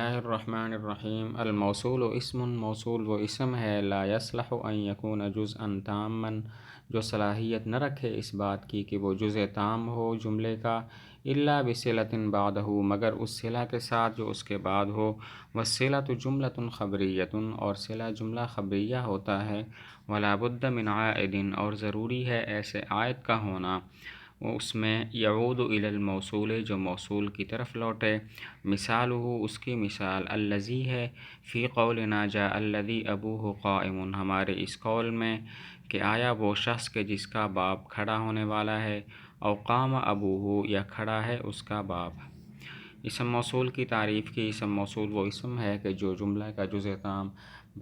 اللہ الرحمن الرحیم۔ الموصول اسم، موصول وہ اسم ہے لا یصلح ان یکون جزءا تاما، جو صلاحیت نہ رکھے اس بات کی کہ وہ جزء تام ہو جملے کا، الا بصلۃ بعدہ، مگر اس صلہ کے ساتھ جو اس کے بعد ہو۔ والصلۃ جملۃ خبریۃ، اور صلہ جملہ خبریہ ہوتا ہے۔ ولا بد من عائد، اور ضروری ہے ایسے عائد کا ہونا اس میں یعود الی الموصول، جو موصول کی طرف لوٹے۔ مثالہ، اس کی مثال الذی ہے فی قولنا جاء الذی ابوہ قائم، ہمارے اس قول میں کہ آیا وہ شخص کہ جس کا باپ کھڑا ہونے والا ہے، او قام ابوہ، یا کھڑا ہے اس کا باپ۔ اسم موصول کی تعریف کی۔ اسم موصول وہ اسم ہے کہ جو جملہ کا جزء تام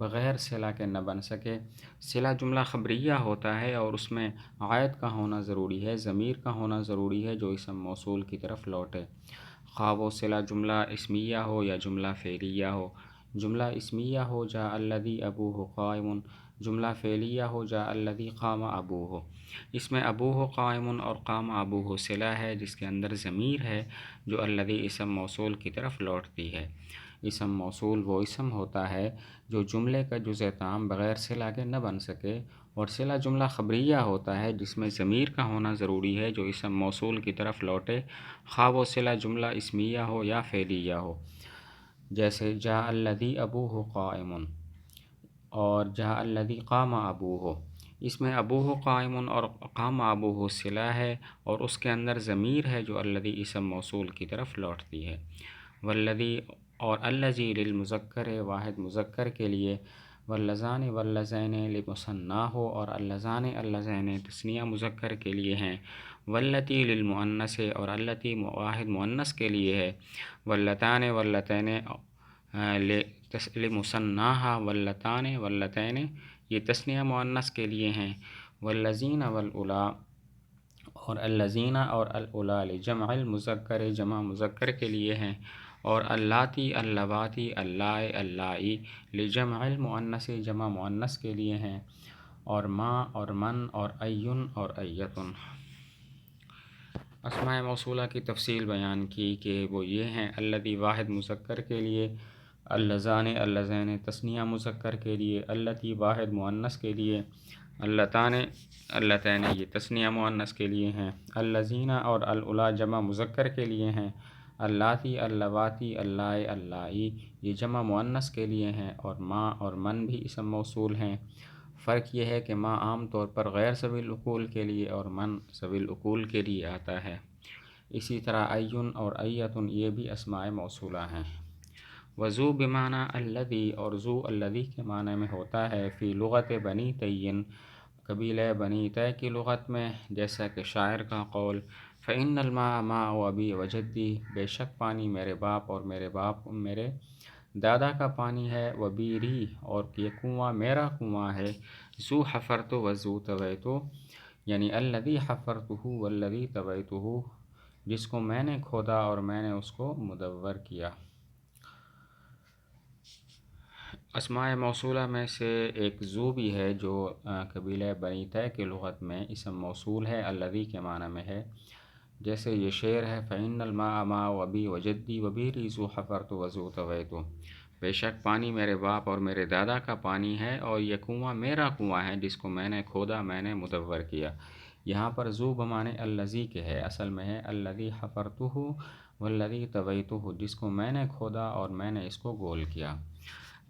بغیر صلہ کے نہ بن سکے۔ صلہ جملہ خبریہ ہوتا ہے اور اس میں عائد کا ہونا ضروری ہے، ضمیر کا ہونا ضروری ہے جو اسم موصول کی طرف لوٹے، خواہ وہ صلہ جملہ اسمیہ ہو یا جملہ فعلیہ ہو۔ جملہ اسمیہ ہو جاء الذی ابوہ قائم، جملہ فعلیہ ہو جاء الذی قام ابوہ۔ اس میں ابوہ قائم اور قام ابوہ صلہ ہے جس کے اندر ضمیر ہے جو الذی اسم موصول کی طرف لوٹتی ہے۔ اسم موصول وہ اسم ہوتا ہے جو جملے کا جزء تام بغیر صلہ کے نہ بن سکے، اور صلہ جملہ خبریہ ہوتا ہے جس میں ضمیر کا ہونا ضروری ہے جو اسم موصول کی طرف لوٹے، خواہ وہ صلہ جملہ اسمیہ ہو یا فعلیہ ہو۔ جیسے جاء الذی ابوہ قائم اور جاء الذی قام ابوہ۔ اس میں ابوہ قائم اور قام ابوہ صلہ ہے اور اس کے اندر ضمیر ہے جو الذی اسم موصول کی طرف لوٹتی ہے۔ والذی اور الذی للمذکر، واحد مذکر کے لیے، واللذان واللذین لمثنی ہو، اور اللذان اللذین تثنیہ مذکر کے لیے ہیں۔ واللتی للمؤنث، اور اللتی واحد مؤنث کے لیے ہے۔ واللتان واللتین لمثناہا، واللتان واللتین یہ تثنیہ مؤنث کے لیے ہیں۔ والذین والاولی، اور الذین اور الاولی لجمع المذکر، جمع مذکر کے لیے ہیں۔ اور اللاتی اللواتی اللائے اللائی لجمع المؤنث، جمع مؤنث کے لیے ہیں۔ اور ما اور من اور این اور ایتن۔ اسماء موصولہ کی تفصیل بیان کی کہ وہ یہ ہیں: الذی واحد مذکر کے لیے، اللذان اللذین تثنیہ مذکر کے لیے، اللتی واحد مؤنث کے لیے، اللتان اللتین یہ تثنیہ مؤنث کے لیے ہیں، الذین اور الاولی جمع مذکر کے لیے ہیں، اللاتی اللواتی اللائے اللائی یہ جمع مؤنث کے لیے ہیں، اور ما اور من بھی اسم موصول ہیں۔ فرق یہ ہے کہ ما عام طور پر غیر ذوی العقول کے لیے اور من ذوی العقول کے لیے آتا ہے۔ اسی طرح این اور ایتن یہ بھی اسماء موصولہ ہیں۔ وذو بمعنی الذی، اور ذو الذی کے معنی میں ہوتا ہے فی لغت بنی تیین، قبیلہ بنی تے کی لغت میں، جیسا کہ شاعر کا قول فإن الماء ماء أبی وجدی، بے شک پانی میرے باپ اور میرے دادا کا پانی ہے، وبیری اور یہ کنواں میرا کنواں ہے، ذو حفرت وذو طویت، یعنی الذی حفرتہ والذی طویتہ، جس کو میں نے کھودا اور میں نے اس کو مدور کیا۔ اسماء موصولہ میں سے ایک ذو بھی ہے جو قبیلہ بنی تے کی لغت میں اسم موصول ہے، الذی کے معنی میں ہے۔ جیسے یہ شعر ہے فإن الماء ماء أبی وجدی وبیری ذو حفرت وذو طویت، بے شک پانی میرے باپ اور میرے دادا کا پانی ہے اور یہ کنواں میرا کنواں ہے جس کو میں نے کھودا، میں نے مدور کیا۔ یہاں پر ذو بمعنی الذی کے ہے، اصل میں ہے الذی حفرتہ والذی طویتہ، جس کو میں نے کھودا اور میں نے اس کو گول کیا۔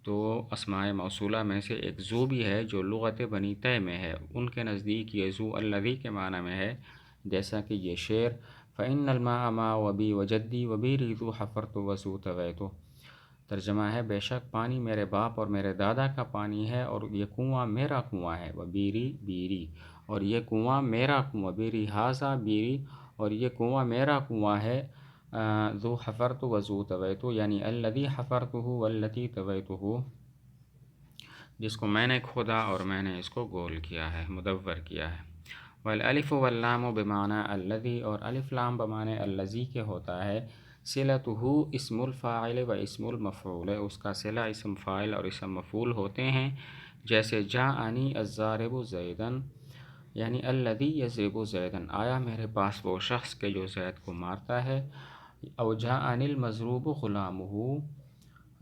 تو اسماء موصولہ میں سے ایک ذو بھی ہے جو لغت بنی تے میں ہے، ان کے نزدیک یہ ذو الذی کے معنی میں ہے، جیسا کہ یہ شعر فإن الماء ماء أبی وجدی وبیری ذو حفرت وذو طویت، ترجمہ ہے بے شک پانی میرے باپ اور میرے دادا کا پانی ہے اور یہ کنواں میرا کنواں ہے، وبیری بیری، اور یہ کنواں میرا کنواں، بیری ھذا بیری، اور یہ کنواں میرا کنواں ہے، ذو حفرت وذو طویت، یعنی الذی حفرتہ والذی طویتہ، جس کو میں نے کھودا اور میں نے اس کو گول کیا ہے، مدور کیا ہے۔ والالف واللام بمعنی الذی، اور الف لام بمعنی الذی کے ہوتا ہے۔ صلتہ اسم الفاعل و اسم المفعول، اس کا صلہ اسم فاعل اور اسم مفعول ہوتے ہیں۔ جیسے جاءنی الضارب زیدا، یعنی الذی یضرب زیدا، آیا میرے پاس وہ شخص کہ جو زید کو مارتا ہے۔ او جاءنی المضروب غلامہ،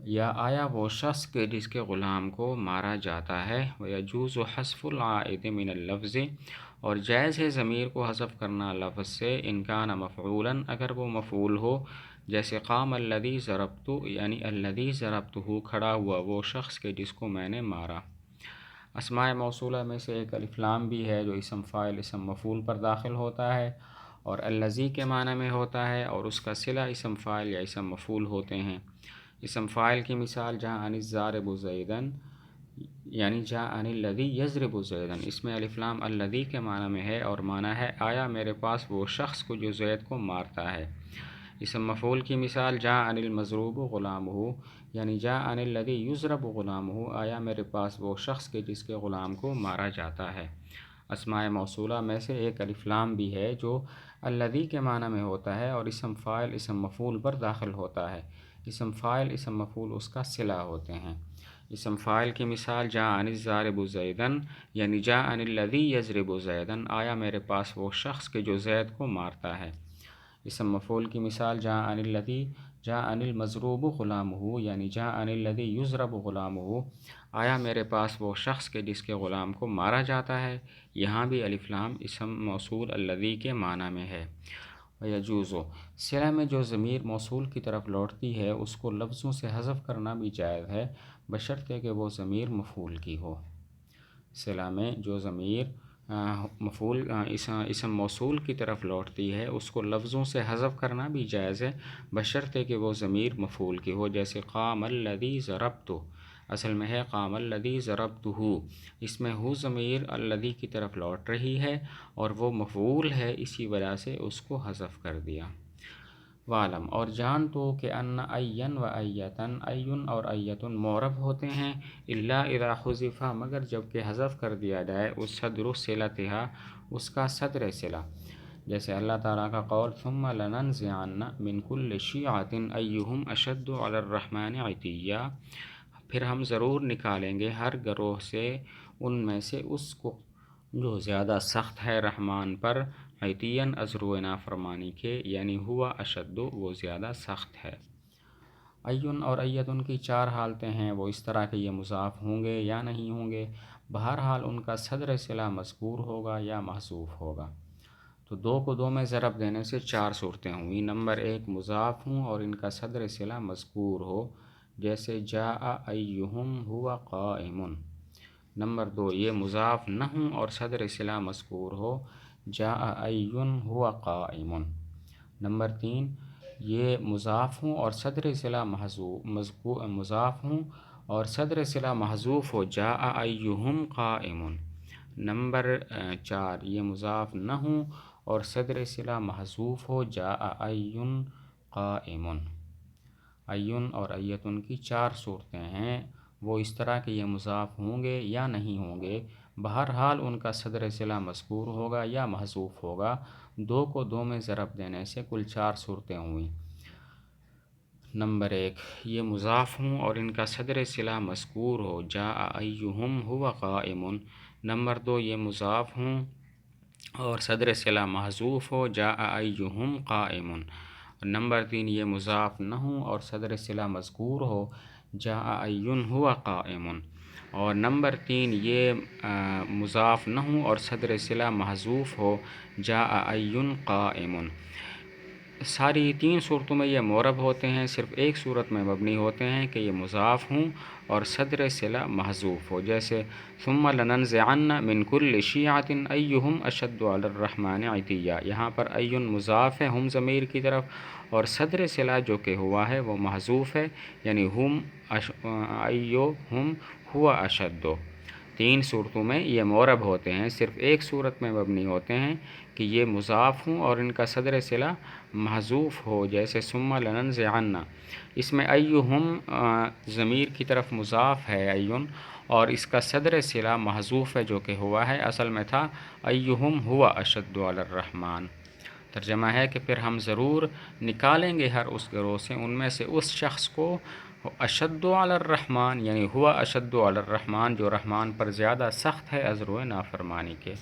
یا آیا وہ شخص کے جس کے غلام کو مارا جاتا ہے۔ وَيَجُوزُ حَذْفُ الْعَائِدِ مِنَ اللَّفْظِ، اور جائز ہے ضمیر کو حذف کرنا لفظ سے، ان کان مفعولاً، اگر وہ مفعول ہو، جیسے قام الذی ضربت، یعنی الذی ضربتہ، کھڑا ہوا وہ شخص کے جس کو میں نے مارا۔ اسماء موصولہ میں سے ایک الف لام بھی ہے جو اسم فاعل اسم مفعول پر داخل ہوتا ہے اور الذی کے معنی میں ہوتا ہے، اور اس کا صلہ اسم فاعل یا اسم مفعول ہوتے ہیں۔ اسم فاعل کی مثال جاءنی الضارب زیداً، یعنی جاءنی الذی یضرب زیداً، اس میں الف لام الذی کے معنی میں ہے اور معنی ہے آیا میرے پاس وہ شخص کو جو زید کو مارتا ہے۔ اسم مفعول کی مثال جاءنی المضروب غلامہ، یعنی جاءنی الذی یضرب غلامہ، آیا میرے پاس وہ شخص کے جس کے غلام کو مارا جاتا ہے۔ اسماء موصولہ میں سے ایک الف لام بھی ہے جو الذی کے معنی میں ہوتا ہے اور اسم فاعل اسم مفعول پر داخل ہوتا ہے۔ اسم فاعل اسم مفعول اس کا صلہ ہوتے ہیں۔ اسم فاعل کی مثال جاءنی الضارب زیداً، یعنی جاءنی الذی یضرب زیداً، آیا میرے پاس وہ شخص کے جو زید کو مارتا ہے۔ اسم مفعول کی مثال جاءنی المضروب غلامہ، یعنی جاءنی الذی یضرب غلامہ، آیا میرے پاس وہ شخص کے جس کے غلام کو مارا جاتا ہے۔ یہاں بھی الف لام اسم موصول الذی کے معنی میں ہے۔ وَيَجُوزُ، صلہ میں جو ضمیر موصول کی طرف لوٹتی ہے اس کو لفظوں سے حذف کرنا بھی جائز ہے، بشرطے کہ وہ ضمیر مفعول کی ہو۔ صلہ میں جو ضمیر اسم موصول کی طرف لوٹتی ہے اس کو لفظوں سے حذف کرنا بھی جائز ہے، بشرطے کہ وہ ضمیر مفعول کی ہو، جیسے قام الذی ضربت، اصل میں ہے قام الذی ضربتہ، اس میں ہو ضمیر الذی کی طرف لوٹ رہی ہے اور وہ مفعول ہے، اسی وجہ سے اس کو حذف کر دیا۔ وعلم، اور جان تو کہ ان این و ایتن، این اور ایتن معرب ہوتے ہیں، الا اذا حذف، مگر جب کہ حذف کر دیا جائے اس صدر صلتھا، اس کا صدر صلہ، جیسے اللہ تعالیٰ کا قول ثم لننزعن من کل شیعۃ ایہم اشد علی الرحمن عتیا، پھر ہم ضرور نکالیں گے ہر گروہ سے ان میں سے اس کو جو زیادہ سخت ہے رحمان پر، عتیاً ازرو نافرمانی کے، یعنی ہوا اشد، وہ زیادہ سخت ہے۔ ایون اور ایتن کی چار حالتیں ہیں، وہ اس طرح کہ یہ مضاف ہوں گے یا نہیں ہوں گے، بہرحال ان کا صدر صلہ مذکور ہوگا یا محذوف ہوگا۔ تو دو کو دو میں ضرب دینے سے چار صورتیں ہوئیں۔ نمبر ایک، مضاف ہوں اور ان کا صدر صلہ مذکور ہو، جیسے جاء ایہم ہوا قائم۔ نمبر دو، یہ مضاف نہ ہوں اور صدر صلہ مذکور ہو، جاء ایون ہوا قائم۔ نمبر تین، یہ مضاف ہوں اور صدر صلہ مضاف ہوں اور صدر صلہ محذوف ہو، جاء ایہم قائم۔ نمبر چار، یہ مضاف نہ ہوں اور صدر صلہ محذوف ہو، جاء ایون قائم۔ ایون اور ایتن کی چار صورتیں ہیں، وہ اس طرح کہ یہ مضاف ہوں گے یا نہیں ہوں گے، بہرحال ان کا صدر صلہ مذکور ہوگا یا محذوف ہوگا۔ دو کو دو میں ضرب دینے سے کل چار صورتیں ہوئیں۔ نمبر ایک، یہ مضاف ہوں اور ان کا صدر صلہ مذکور ہو، جاء ایہم ہوا قائم۔ نمبر دو، یہ مضاف ہوں اور صدر صلہ محذوف ہو، جاء ایہم قائم۔ نمبر تین، یہ مضاف نہ ہوں اور صدر صلہ مذکور ہو، جاء ایون ہوا قائم۔ اور نمبر تین، یہ مضاف نہ ہوں اور صدر صلہ محذوف ہو، جاء ایون قائم۔ ساری تین صورتوں میں یہ معرب ہوتے ہیں، صرف ایک صورت میں مبنی ہوتے ہیں کہ یہ مضاف ہوں اور صدر صلہ محذوف ہو، جیسے ثم لننزعن من کل شیعۃ ایہم اشد علی الرحمن عتیا، یہاں پر ایون مضاف ہے ہم ضمیر کی طرف، اور صدر صلہ جو کہ ہوا ہے وہ محذوف ہے، یعنی ایہم ہوا اشد۔ تین صورتوں میں یہ معرب ہوتے ہیں، صرف ایک صورت میں مبنی ہوتے ہیں کہ یہ مضاف ہوں اور ان کا صدر صلہ محذوف ہو، جیسے ثم لننزعن، اس میں ایہم ضمیر کی طرف مضاف ہے ایون، اور اس کا صدر صلہ محذوف ہے جو کہ ہوا ہے، اصل میں تھا ایہم ہوا اشد علی الرحمن۔ ترجمہ ہے کہ پھر ہم ضرور نکالیں گے ہر اس گروہ سے ان میں سے اس شخص کو، اشد علی الرحمن، یعنی ہوا اشد علی الرحمن، جو رحمان پر زیادہ سخت ہے ازرو نافرمانی کے۔